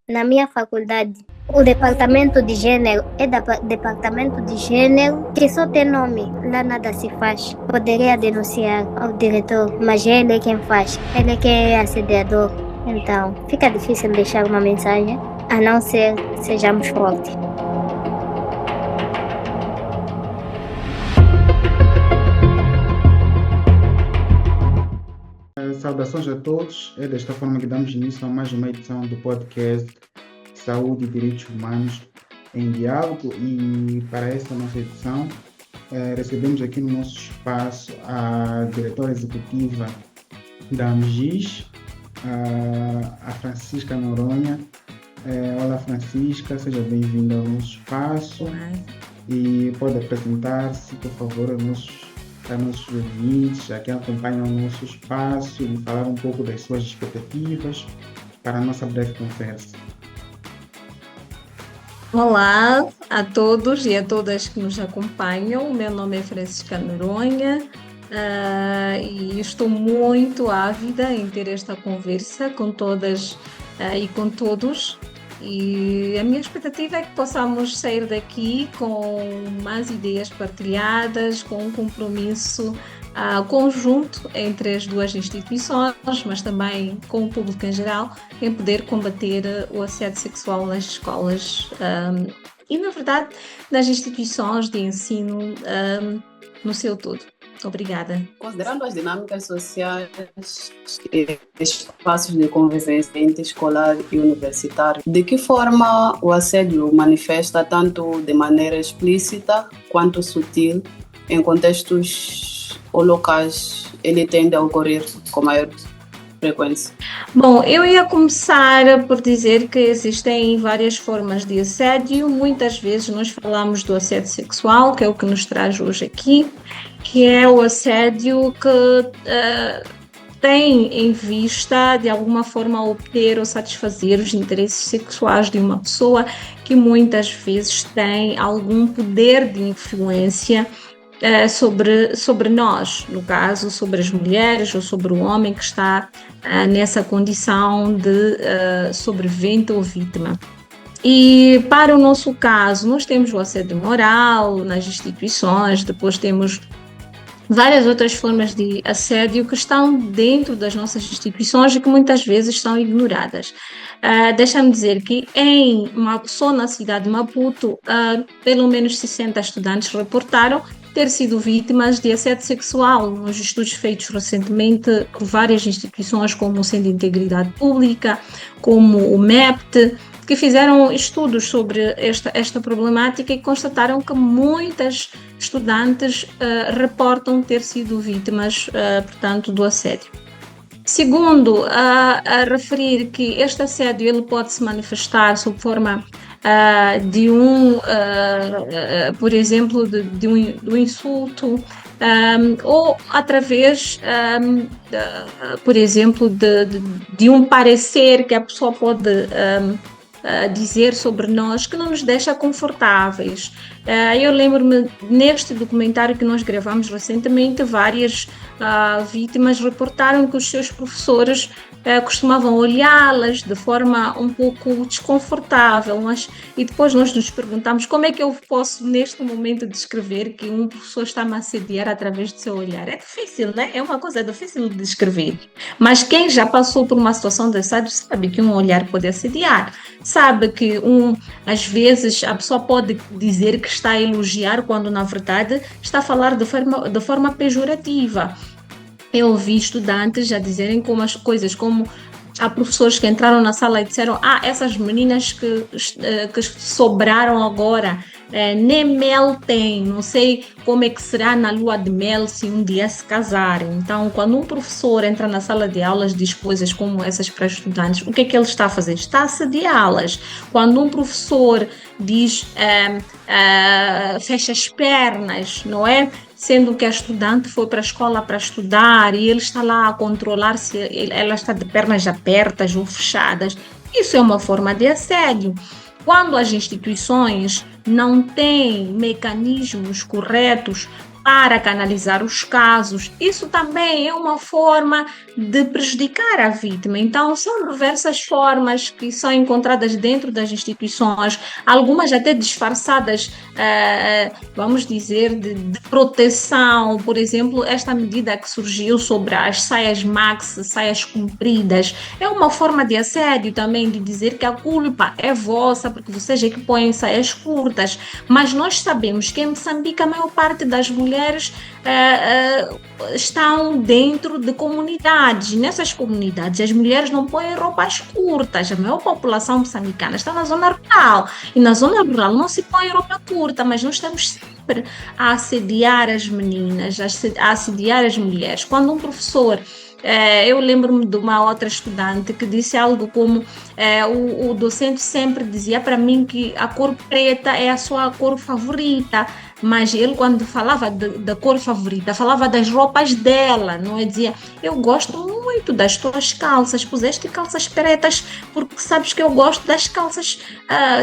Na minha faculdade, o departamento de gênero é departamento de gênero que só tem nome, lá nada se faz. Poderia denunciar ao diretor, mas ele é quem faz, ele é quem é assediador. Então, fica difícil deixar uma mensagem, a não ser sejamos fortes. Saudações a todos. É desta forma que damos início a mais uma edição do podcast Saúde e Direitos Humanos em Diálogo. E para esta nossa edição, recebemos aqui no nosso espaço a diretora executiva da AMGIS, a Francisca Noronha. Olá, Francisca, seja bem-vinda ao nosso espaço. E pode apresentar-se, por favor, aos nossos ouvintes, a quem acompanha o nosso espaço, e falar um pouco das suas expectativas para a nossa breve conversa. Olá a todos e a todas que nos acompanham. O meu nome é Francisca Noronha e estou muito ávida em ter esta conversa com todas e com todos. E a minha expectativa é que possamos sair daqui com mais ideias partilhadas, com um compromisso conjunto entre as duas instituições, mas também com o público em geral, em poder combater o assédio sexual nas escolas e, na verdade, nas instituições de ensino no seu todo. Obrigada. Considerando as dinâmicas sociais e espaços de convivência entre escolar e universitário, de que forma o assédio manifesta tanto de maneira explícita quanto sutil em contextos ou locais ele tende a ocorrer com maior frequência? Bom, eu ia começar por dizer que existem várias formas de assédio. Muitas vezes nós falamos do assédio sexual, que é o que nos traz hoje aqui, que é o assédio que tem em vista, de alguma forma, obter ou satisfazer os interesses sexuais de uma pessoa que muitas vezes tem algum poder de influência sobre nós, no caso, sobre as mulheres ou sobre o homem que está nessa condição de sobrevivente ou vítima. E para o nosso caso, nós temos o assédio moral nas instituições, depois temos várias outras formas de assédio que estão dentro das nossas instituições e que muitas vezes são ignoradas. Deixa-me dizer que só na cidade de Maputo, pelo menos 60 estudantes reportaram ter sido vítimas de assédio sexual nos estudos feitos recentemente por várias instituições como o Centro de Integridade Pública, como o MEPT, que fizeram estudos sobre esta problemática e constataram que muitas estudantes reportam ter sido vítimas, portanto, do assédio. Segundo, a referir que este assédio ele pode se manifestar sob forma por exemplo, de um insulto, ou através, por exemplo, de um parecer que a pessoa pode dizer sobre nós que não nos deixa confortáveis. Eu lembro-me, neste documentário que nós gravamos recentemente, várias vítimas reportaram que os seus professores costumavam olhá-las de forma um pouco desconfortável, e depois nós nos perguntamos como é que eu posso neste momento descrever que um professor está-me a assediar através do seu olhar. É difícil, né? É uma coisa difícil de descrever, mas quem já passou por uma situação de assédio sabe que um olhar pode assediar, sabe que às vezes a pessoa pode dizer que está a elogiar quando na verdade está a falar de forma pejorativa. Eu ouvi estudantes já dizerem coisas como há professores que entraram na sala e disseram essas meninas que sobraram agora, nem mel tem, não sei como é que será na lua de mel se um dia se casarem. Então, quando um professor entra na sala de aulas e diz coisas como essas para estudantes, o que é que ele está a fazer? Está a assediá-las. Quando um professor diz fecha as pernas, não é? Sendo que a estudante foi para a escola para estudar e ele está lá a controlar se ela está de pernas abertas ou fechadas. Isso é uma forma de assédio. Quando as instituições não têm mecanismos corretos para canalizar os casos. Isso também é uma forma de prejudicar a vítima. Então, são diversas formas que são encontradas dentro das instituições, algumas até disfarçadas, vamos dizer, de proteção. Por exemplo, esta medida que surgiu sobre as saias maxi, saias compridas, é uma forma de assédio também, de dizer que a culpa é vossa, porque vocês é que põem saias curtas. Mas nós sabemos que em Moçambique a maior parte das mulheres estão dentro de comunidades. Nessas comunidades as mulheres não põem roupas curtas. A maior população moçambicana está na zona rural, e na zona rural não se põe roupa curta, mas nós estamos sempre a assediar as meninas, a assediar as mulheres. Quando um professor, eu lembro-me de uma outra estudante que disse algo como, o docente sempre dizia para mim que a cor preta é a sua cor favorita, mas ele, quando falava da cor favorita, falava das roupas dela, não é? Dizia: eu gosto muito das tuas calças, puseste calças pretas porque sabes que eu gosto das calças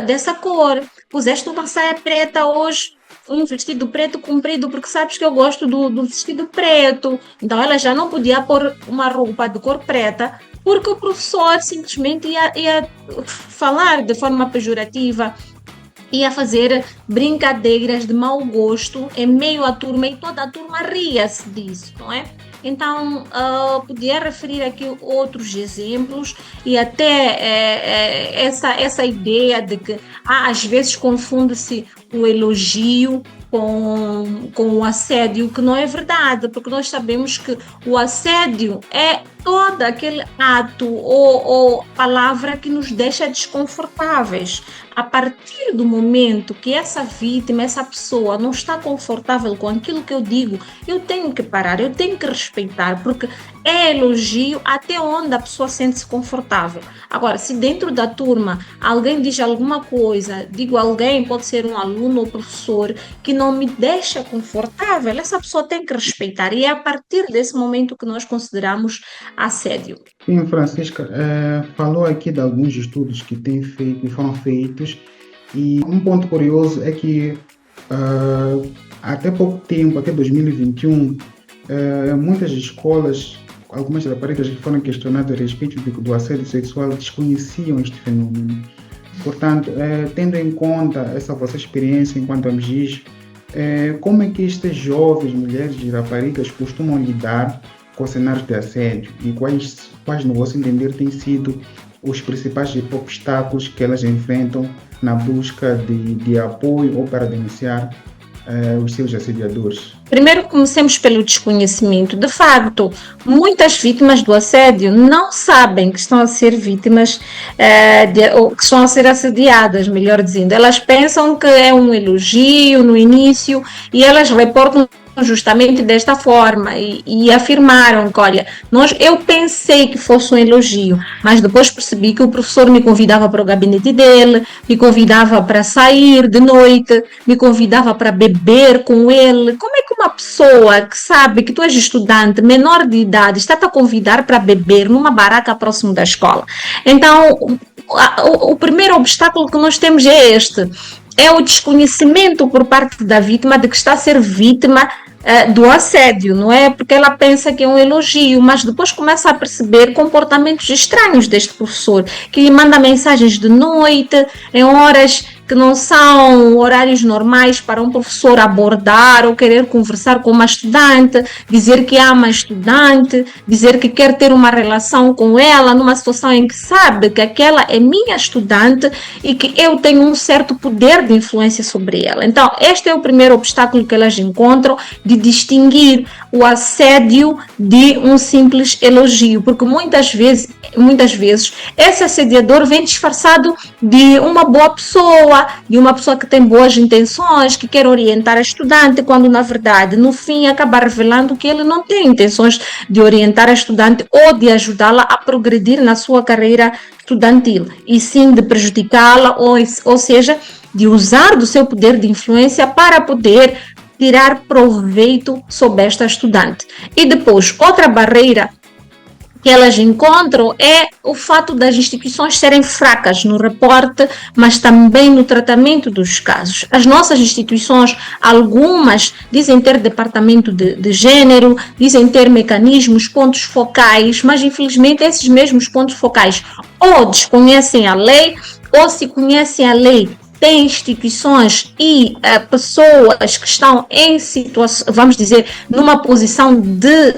dessa cor, puseste uma saia preta hoje, um vestido preto comprido porque sabes que eu gosto do vestido preto. Então ela já não podia pôr uma roupa de cor preta porque o professor simplesmente ia falar de forma pejorativa, ia fazer brincadeiras de mau gosto em meio à turma, e toda a turma ria-se disso, não é? Então, podia referir aqui outros exemplos, e até essa ideia de que às vezes confunde-se o elogio com o assédio, que não é verdade, porque nós sabemos que o assédio é todo aquele ato ou palavra que nos deixa desconfortáveis. A partir do momento que essa vítima, essa pessoa não está confortável com aquilo que eu digo, eu tenho que parar, eu tenho que respeitar, porque é elogio até onde a pessoa sente-se confortável. Agora, se dentro da turma alguém diz alguma coisa, digo alguém, pode ser um aluno ou professor, que não me deixa confortável, essa pessoa tem que respeitar, e é a partir desse momento que nós consideramos assédio. Sim, Francisca, falou aqui de alguns estudos que foram feitos, e um ponto curioso é que até pouco tempo, até 2021, muitas escolas, algumas raparigas que foram questionadas a respeito do assédio sexual, desconheciam este fenômeno. Portanto, tendo em conta essa vossa experiência enquanto AMGIS, como é que estas jovens mulheres e raparigas costumam lidar com cenários de assédio, e quais no vosso entender têm sido os principais obstáculos que elas enfrentam na busca de apoio ou para denunciar os seus assediadores? Primeiro, comecemos pelo desconhecimento. De facto, muitas vítimas do assédio não sabem que estão a ser vítimas, ou que estão a ser assediadas, melhor dizendo. Elas pensam que é um elogio no início, e elas reportam justamente desta forma, e afirmaram que, olha, eu pensei que fosse um elogio, mas depois percebi que o professor me convidava para o gabinete dele, me convidava para sair de noite, me convidava para beber com ele. Como é que uma pessoa que sabe que tu és estudante, menor de idade, está-te a convidar para beber numa barraca próximo da escola? Então, o primeiro obstáculo que nós temos é este: é o desconhecimento por parte da vítima de que está a ser vítima do assédio, não é? Porque ela pensa que é um elogio, mas depois começa a perceber comportamentos estranhos deste professor, que lhe manda mensagens de noite, em horas que não são horários normais para um professor abordar ou querer conversar com uma estudante, dizer que ama a estudante, dizer que quer ter uma relação com ela, numa situação em que sabe que aquela é minha estudante e que eu tenho um certo poder de influência sobre ela. Então, este é o primeiro obstáculo que elas encontram, de distinguir o assédio de um simples elogio, porque muitas vezes esse assediador vem disfarçado de uma boa pessoa, de uma pessoa que tem boas intenções, que quer orientar a estudante, quando na verdade, no fim, acaba revelando que ele não tem intenções de orientar a estudante ou de ajudá-la a progredir na sua carreira estudantil, e sim de prejudicá-la, ou seja, de usar do seu poder de influência para poder tirar proveito sobre esta estudante. E depois, outra barreira que elas encontram é o fato das instituições serem fracas no reporte, mas também no tratamento dos casos. As nossas instituições, algumas dizem ter departamento de gênero, dizem ter mecanismos, pontos focais, mas infelizmente esses mesmos pontos focais ou desconhecem a lei, ou se conhecem a lei, tem instituições e pessoas que estão em situação, vamos dizer, numa posição de,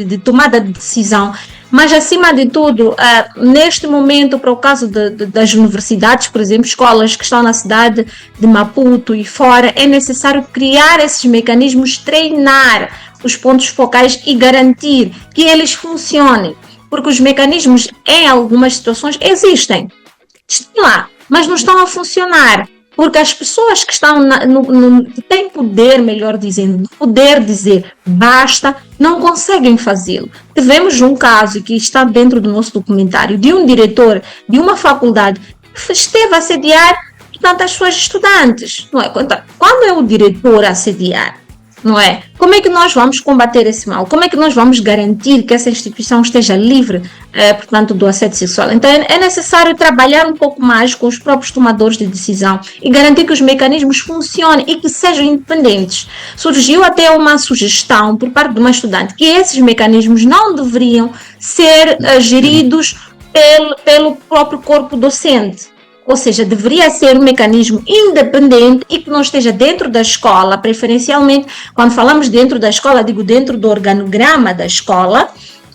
de tomada de decisão. Mas, acima de tudo, neste momento, para o caso das universidades, por exemplo, escolas que estão na cidade de Maputo e fora, é necessário criar esses mecanismos, treinar os pontos focais e garantir que eles funcionem. Porque os mecanismos, em algumas situações, existem. Estão lá, mas não estão a funcionar, porque as pessoas que estão têm poder, melhor dizendo, poder dizer basta, não conseguem fazê-lo. Tivemos um caso que está dentro do nosso documentário, de um diretor de uma faculdade que esteve a assediar, portanto, as suas estudantes. Não é? Quando é o diretor a assediar, não é? Como é que nós vamos combater esse mal? Como é que nós vamos garantir que essa instituição esteja livre, portanto, do assédio sexual? Então, é necessário trabalhar um pouco mais com os próprios tomadores de decisão e garantir que os mecanismos funcionem e que sejam independentes. Surgiu até uma sugestão por parte de uma estudante que esses mecanismos não deveriam ser geridos pelo próprio corpo docente. Ou seja, deveria ser um mecanismo independente e que não esteja dentro da escola, preferencialmente, quando falamos dentro da escola, digo dentro do organograma da escola,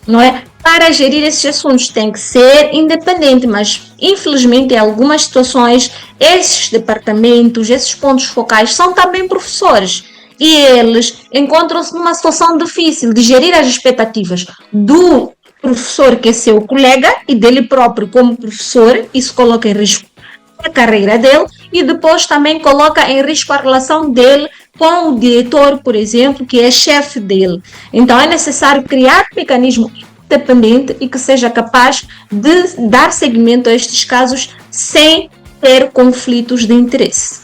não é? Para gerir esses assuntos tem que ser independente, mas infelizmente em algumas situações, esses departamentos, esses pontos focais são também professores. E eles encontram-se numa situação difícil de gerir as expectativas do professor que é seu colega e dele próprio como professor, isso coloca em risco a carreira dele e depois também coloca em risco a relação dele com o diretor, por exemplo, que é chefe dele. Então é necessário criar um mecanismo independente e que seja capaz de dar seguimento a estes casos sem ter conflitos de interesse.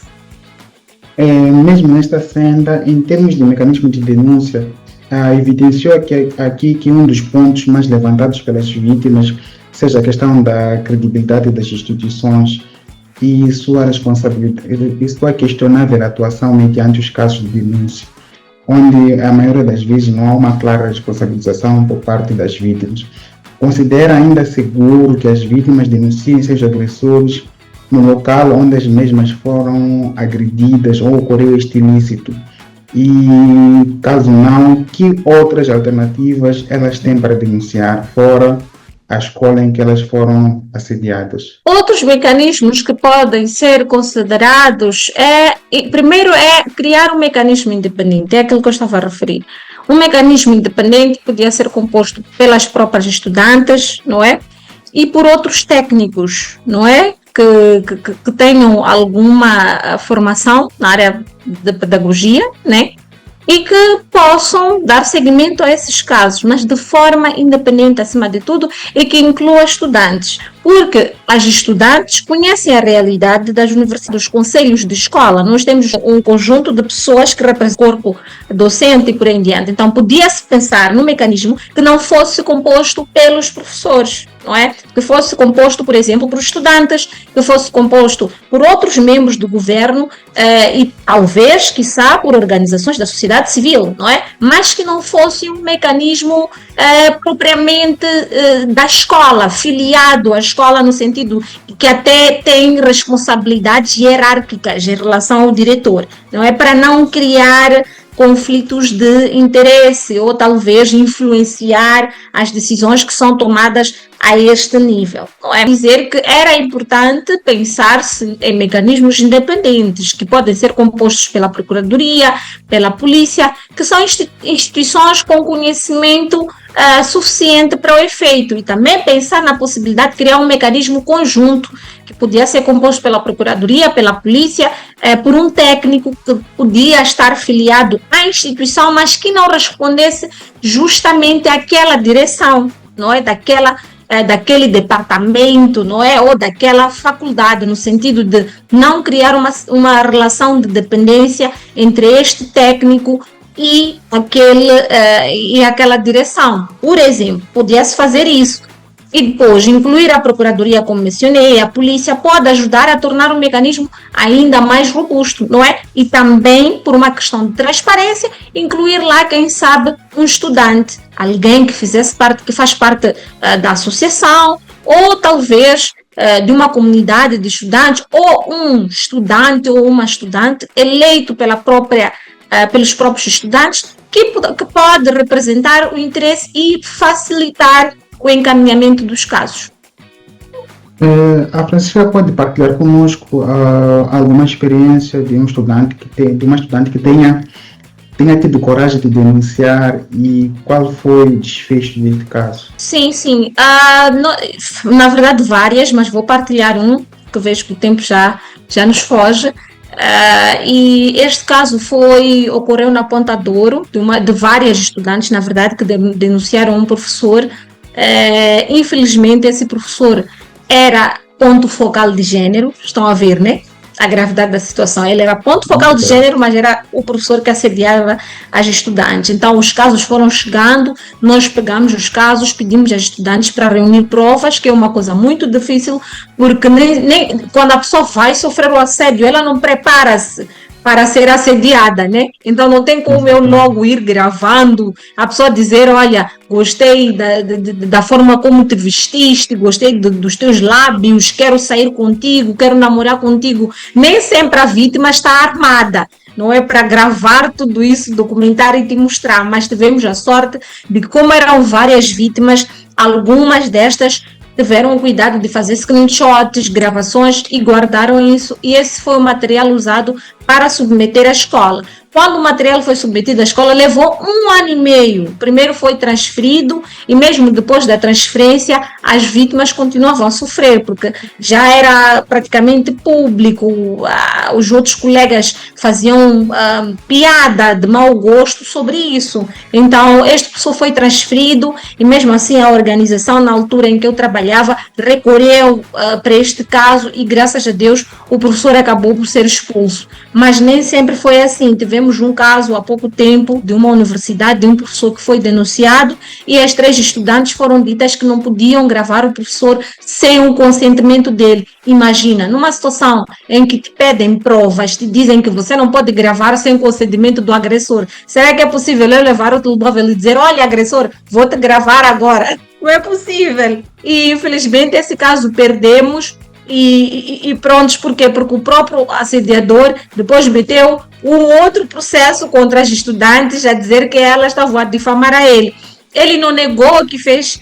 Mesmo nesta senda, em termos de mecanismo de denúncia, evidenciou aqui que um dos pontos mais levantados pelas vítimas seja a questão da credibilidade das instituições e sua responsabilidade, e sua questionável atuação mediante os casos de denúncia, onde a maioria das vezes não há uma clara responsabilização por parte das vítimas. Considera ainda seguro que as vítimas denunciem seus agressores no local onde as mesmas foram agredidas ou ocorreu este ilícito? E, caso não, que outras alternativas elas têm para denunciar fora a escola em que elas foram assediadas? Outros mecanismos que podem ser considerados primeiro é criar um mecanismo independente, é aquilo que eu estava a referir. Um mecanismo independente podia ser composto pelas próprias estudantes, não é? E por outros técnicos, não é? Que tenham alguma formação na área de pedagogia, né? E que possam dar seguimento a esses casos, mas de forma independente acima de tudo e que inclua estudantes, porque as estudantes conhecem a realidade das universidades, dos conselhos de escola. Nós temos um conjunto de pessoas que representam o corpo docente e por aí em diante. Então, podia-se pensar num mecanismo que não fosse composto pelos professores, não é? Que fosse composto, por exemplo, por estudantes, que fosse composto por outros membros do governo e talvez, quiçá, por organizações da sociedade civil, não é? Mas que não fosse um mecanismo propriamente da escola, filiado à escola no sentido que até tem responsabilidades hierárquicas em relação ao diretor, não é? Para não criar conflitos de interesse ou talvez influenciar as decisões que são tomadas a este nível. Não é dizer que era importante pensar-se em mecanismos independentes que podem ser compostos pela Procuradoria, pela Polícia, que são instituições com conhecimento suficiente para o efeito, e também pensar na possibilidade de criar um mecanismo conjunto que podia ser composto pela Procuradoria, pela Polícia, por um técnico que podia estar filiado à instituição, mas que não respondesse justamente àquela direção, não é? Daquele departamento, não é? Ou daquela faculdade, no sentido de não criar uma relação de dependência entre este técnico e aquela direção. Por exemplo, podia-se fazer isso. E depois, incluir a Procuradoria, como mencionei, a polícia pode ajudar a tornar o mecanismo ainda mais robusto, não é? E também, por uma questão de transparência, incluir lá, quem sabe, um estudante, alguém que faz parte da associação, ou talvez de uma comunidade de estudantes, ou um estudante ou uma estudante eleito pelos próprios estudantes, que pode representar o interesse e facilitar o encaminhamento dos casos. A Francisca pode partilhar conosco alguma experiência de uma estudante que tenha tido coragem de denunciar, e qual foi o desfecho deste caso? Sim. Na verdade, várias, mas vou partilhar um, que vejo que o tempo já nos foge. E este caso ocorreu na Ponta Douro, de várias estudantes, na verdade, que denunciaram um professor. Infelizmente, esse professor era ponto focal de gênero, estão a ver, né? A gravidade da situação. Ele era ponto focal de gênero, mas era o professor que assediava as estudantes. Então, os casos foram chegando, nós pegamos os casos, pedimos aos estudantes para reunir provas, que é uma coisa muito difícil, porque nem quando a pessoa vai sofrer o assédio, ela não prepara-se para ser assediada, né? Então não tem como eu logo ir gravando, a pessoa dizer, olha, gostei da forma como te vestiste, gostei dos teus lábios, quero sair contigo, quero namorar contigo. Nem sempre a vítima está armada, não é para gravar tudo isso, documentar e te mostrar, mas tivemos a sorte de que, como eram várias vítimas, algumas destas tiveram o cuidado de fazer screenshots, gravações e guardaram isso, e esse foi o material usado para submeter à escola. Quando o material foi submetido à escola, levou 1 ano e meio. Primeiro foi transferido, e mesmo depois da transferência, as vítimas continuavam a sofrer, porque já era praticamente público. Os outros colegas faziam piada de mau gosto sobre isso. Então, este professor foi transferido, e mesmo assim a organização, na altura em que eu trabalhava, recorreu para este caso, e graças a Deus o professor acabou por ser expulso. Mas nem sempre foi assim. Tivemos um caso há pouco tempo de uma universidade, de um professor que foi denunciado, e as 3 estudantes foram ditas que não podiam gravar o professor sem o consentimento dele. Imagina, numa situação em que te pedem provas, te dizem que você não pode gravar sem o consentimento do agressor. Será que é possível eu levar o telemóvel e dizer, olha, agressor, vou te gravar agora? Não é possível. E infelizmente esse caso perdemos. E prontos, por quê? Porque o próprio assediador depois meteu um outro processo contra as estudantes, a dizer que elas estavam a difamar a ele. Ele não negou o que fez,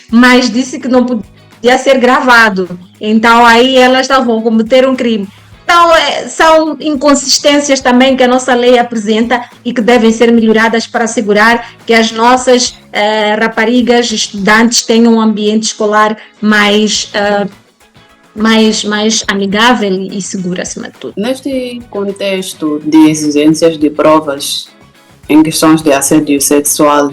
mas disse que não podia ser gravado. Então aí elas estavam a cometer um crime. Então são inconsistências também que a nossa lei apresenta e que devem ser melhoradas para assegurar que as nossas raparigas, estudantes, tenham um ambiente escolar mais amigável e seguro, acima de tudo. Neste contexto de exigências de provas em questões de assédio sexual,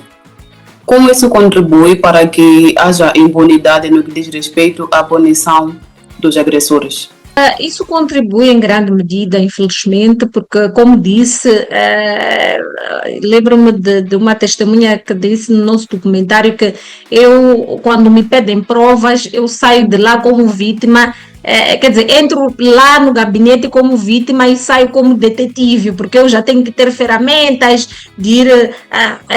como isso contribui para que haja impunidade no que diz respeito à punição dos agressores? Isso contribui em grande medida, infelizmente, porque, como disse, lembro-me de uma testemunha que disse no nosso documentário que eu, quando me pedem provas, eu saio de lá como vítima, quer dizer, entro lá no gabinete como vítima e saio como detetive, porque eu já tenho que ter ferramentas de ir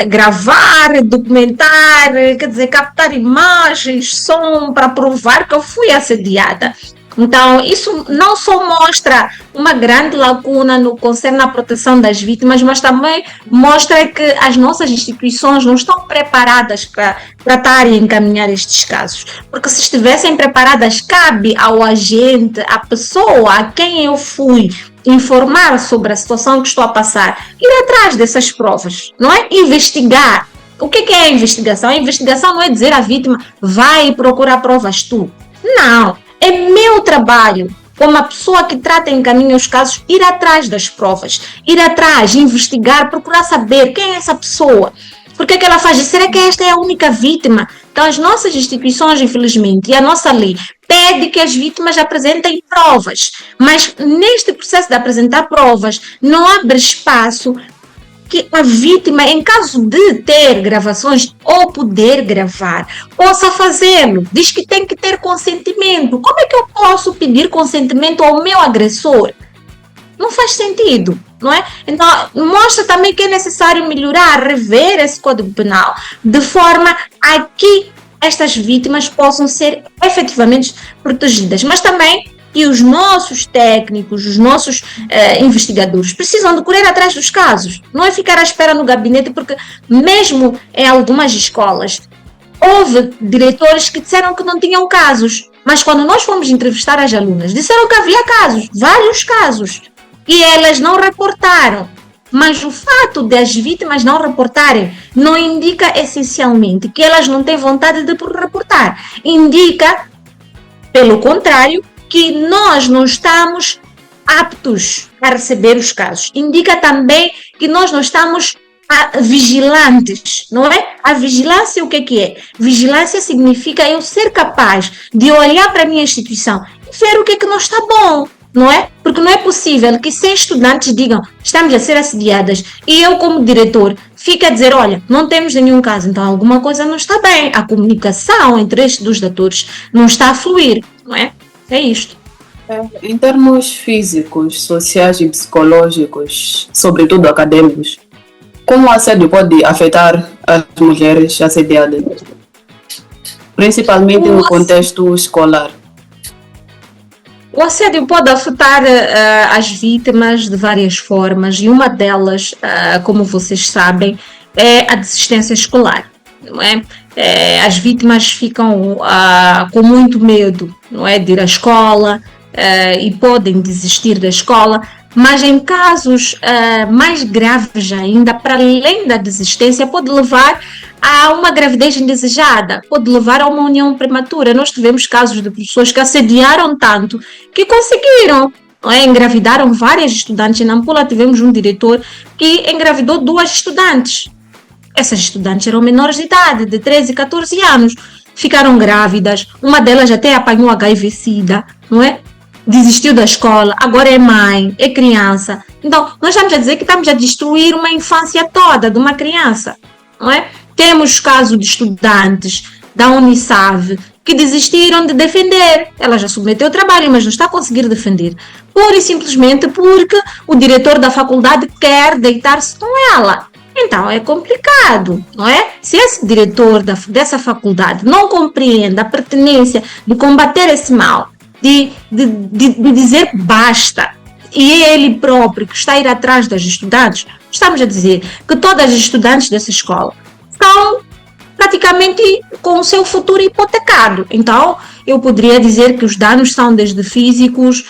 gravar, documentar, quer dizer, captar imagens, som, para provar que eu fui assediada. Então, isso não só mostra uma grande lacuna no que concerne à proteção das vítimas, mas também mostra que as nossas instituições não estão preparadas para tratar e encaminhar estes casos. Porque se estivessem preparadas, cabe ao agente, à pessoa a quem eu fui informar sobre a situação que estou a passar, ir atrás dessas provas, não é? Investigar. O que é a investigação? A investigação não é dizer à vítima, vai procurar provas tu. Não. É meu trabalho, como a pessoa que trata e encaminha os casos, ir atrás das provas, ir atrás, investigar, procurar saber quem é essa pessoa, por que ela faz isso, será que esta é a única vítima? Então as nossas instituições, infelizmente, e a nossa lei pede que as vítimas apresentem provas, mas neste processo de apresentar provas não abre espaço que a vítima, em caso de ter gravações ou poder gravar, possa fazê-lo. Diz que tem que ter consentimento. Como é que eu posso pedir consentimento ao meu agressor? Não faz sentido, não é? Então, mostra também que é necessário melhorar, rever esse Código Penal, de forma a que estas vítimas possam ser efetivamente protegidas. Mas também que os nossos técnicos, os nossos investigadores precisam de correr atrás dos casos. Não é ficar à espera no gabinete, porque mesmo em algumas escolas, houve diretores que disseram que não tinham casos. Mas quando nós fomos entrevistar as alunas, disseram que havia casos, vários casos. E elas não reportaram. Mas o fato das vítimas não reportarem não indica essencialmente que elas não têm vontade de reportar. Indica, pelo contrário, que nós não estamos aptos a receber os casos. Indica também que nós não estamos vigilantes, não é? A vigilância, o que é? Vigilância significa eu ser capaz de olhar para a minha instituição e ver o que não está bom. Não é? Porque não é possível que 100 estudantes digam estamos a ser assediadas e eu, como diretor, fique a dizer, olha, não temos nenhum caso, então alguma coisa não está bem. A comunicação entre estes dois atores não está a fluir, não é? É isto. Em termos físicos, sociais e psicológicos, sobretudo acadêmicos, como o assédio pode afetar as mulheres assediadas? Principalmente no contexto escolar. O assédio pode afetar as vítimas de várias formas e uma delas, como vocês sabem, é a desistência escolar. Não é? As vítimas ficam com muito medo, não é, de ir à escola e podem desistir da escola, mas em casos mais graves ainda, para além da desistência, pode levar a uma gravidez indesejada, pode levar a uma união prematura. Nós tivemos casos de pessoas que assediaram tanto que conseguiram, não é? Engravidaram várias estudantes. Em Nampula tivemos um diretor que engravidou 2 estudantes. Essas estudantes eram menores de idade, de 13 e 14 anos. Ficaram grávidas, uma delas até apanhou HIV-Sida, não é? Desistiu da escola, agora é mãe, é criança. Então, nós estamos a dizer que estamos a destruir uma infância toda de uma criança, não é? Temos casos de estudantes da Unisave que desistiram de defender. Ela já submeteu o trabalho, mas não está a conseguir defender. Pura e simplesmente porque o diretor da faculdade quer deitar-se com ela. Então, é complicado, não é? Se esse diretor dessa faculdade não compreende a pertinência de combater esse mal, de dizer basta, e é ele próprio que está a ir atrás das estudantes, estamos a dizer que todas as estudantes dessa escola estão praticamente com o seu futuro hipotecado. Então, eu poderia dizer que os danos são desde físicos,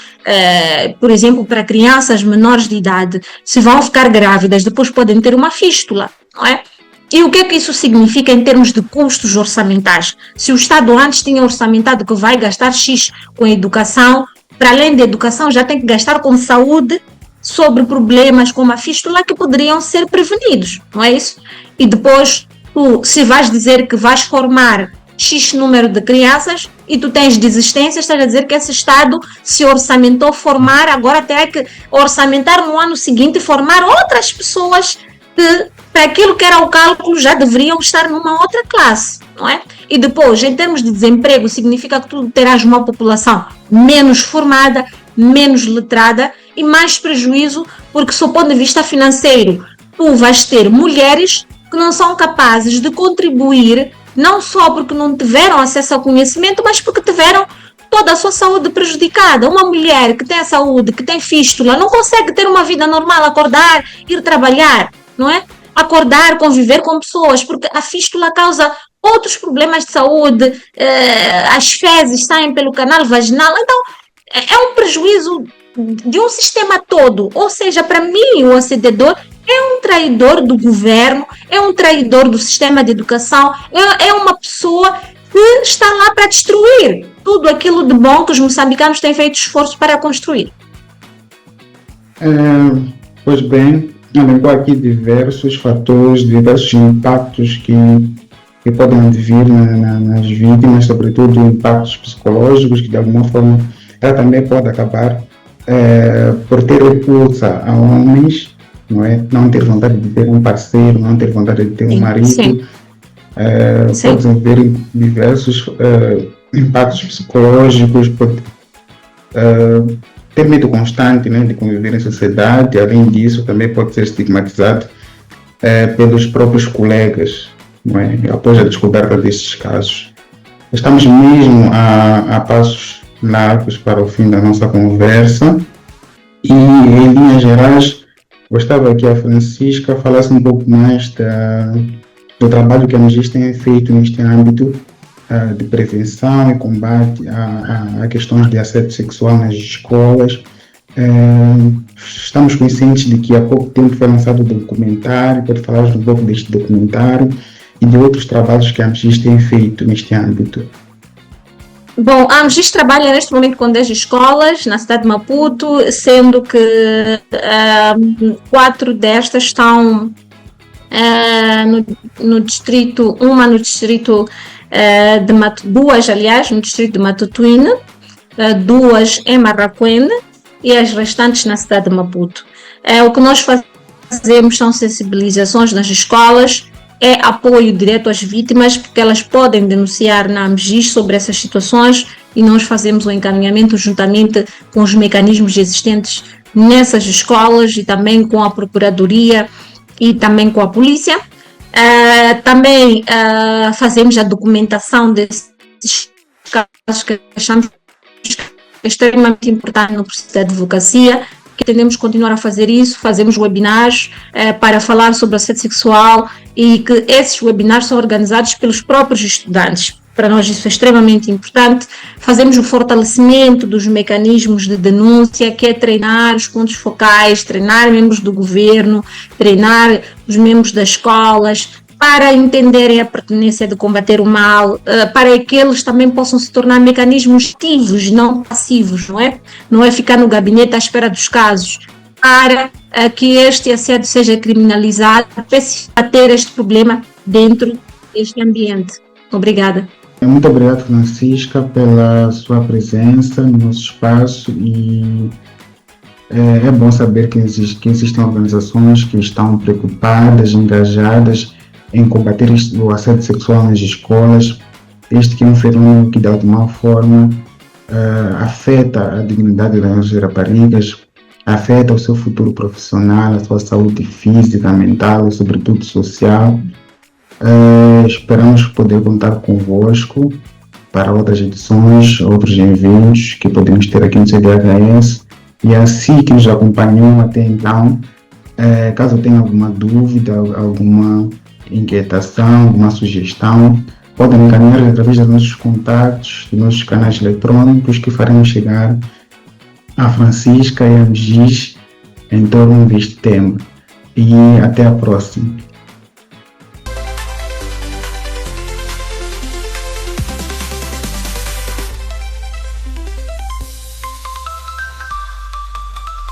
por exemplo, para crianças menores de idade, se vão ficar grávidas, depois podem ter uma fístula, não é? E o que é que isso significa em termos de custos orçamentais? Se o Estado antes tinha orçamentado que vai gastar X com educação, para além da educação já tem que gastar com saúde, sobre problemas como a fístula que poderiam ser prevenidos, não é isso? E depois, tu, se vais dizer que vais formar X número de crianças e tu tens desistência, estás a dizer que esse Estado se orçamentou formar, agora tem que orçamentar no ano seguinte e formar outras pessoas que, para aquilo que era o cálculo, já deveriam estar numa outra classe, não é? E depois, em termos de desemprego, significa que tu terás uma população menos formada, menos letrada e mais prejuízo, porque, sob o ponto de vista financeiro, tu vais ter mulheres que não são capazes de contribuir, não só porque não tiveram acesso ao conhecimento, mas porque tiveram toda a sua saúde prejudicada. Uma mulher que tem a saúde, que tem fístula, não consegue ter uma vida normal, acordar, ir trabalhar, não é? Acordar, conviver com pessoas, porque a fístula causa outros problemas de saúde, as fezes saem pelo canal vaginal, então é um prejuízo de um sistema todo. Ou seja, para mim, o assediador é um traidor do governo, é um traidor do sistema de educação, é uma pessoa que está lá para destruir tudo aquilo de bom que os moçambicanos têm feito esforço para construir. Pois bem, elencou aqui diversos fatores, diversos impactos que podem vir nas vítimas, sobretudo impactos psicológicos, que de alguma forma ela também pode acabar por ter repulsa a homens não é? Não ter vontade de ter um parceiro, não ter vontade de ter um marido. Sim. Pode haver diversos impactos psicológicos, pode ter medo constante, né, de conviver em sociedade. Além disso, também pode ser estigmatizado pelos próprios colegas, não é? Após a descoberta desses casos. Estamos mesmo a passos largos para o fim da nossa conversa e, em linhas gerais, gostava que a Francisca falasse um pouco mais do trabalho que a MGIS tem feito neste âmbito de prevenção e combate a questões de assédio sexual nas escolas. Estamos conscientes de que há pouco tempo foi lançado um documentário. Pode falar um pouco deste documentário e de outros trabalhos que a MGIS tem feito neste âmbito. Bom, a MGIS trabalha neste momento com 10 escolas na cidade de Maputo, sendo que 4 destas estão no distrito, uma no distrito duas, aliás, no distrito de Matutuíne, 2 em Marraquene e as restantes na cidade de Maputo. O que nós fazemos são sensibilizações nas escolas, é apoio direto às vítimas, porque elas podem denunciar na MGIS sobre essas situações e nós fazemos o encaminhamento juntamente com os mecanismos existentes nessas escolas e também com a Procuradoria e também com a Polícia. Também fazemos a documentação desses casos que achamos que é extremamente importante no processo de advocacia, que tendemos continuar a fazer isso. Fazemos webinars para falar sobre assédio sexual e que esses webinars são organizados pelos próprios estudantes. Para nós isso é extremamente importante. Fazemos o fortalecimento dos mecanismos de denúncia, que é treinar os pontos focais, treinar membros do governo, treinar os membros das escolas, para entenderem a pertinência de combater o mal, para que eles também possam se tornar mecanismos ativos, não passivos, não é? Não é ficar no gabinete à espera dos casos, para que este assédio seja criminalizado, para ter este problema dentro deste ambiente. Obrigada. Muito obrigado, Francisca, pela sua presença no nosso espaço, e é bom saber que existem organizações que estão preocupadas, engajadas em combater o assédio sexual nas escolas. Este que é um fenômeno que de alguma forma afeta a dignidade das raparigas, afeta o seu futuro profissional, a sua saúde física, mental e sobretudo social. Esperamos poder contar convosco para outras edições, outros eventos que podemos ter aqui no CDHS, e assim que nos acompanhou até então, caso tenha alguma dúvida, alguma inquietação, alguma sugestão, podem encaminhar através dos nossos contatos, dos nossos canais eletrônicos, que faremos chegar a Francisca e a MGIS em torno deste tema. E até a próxima.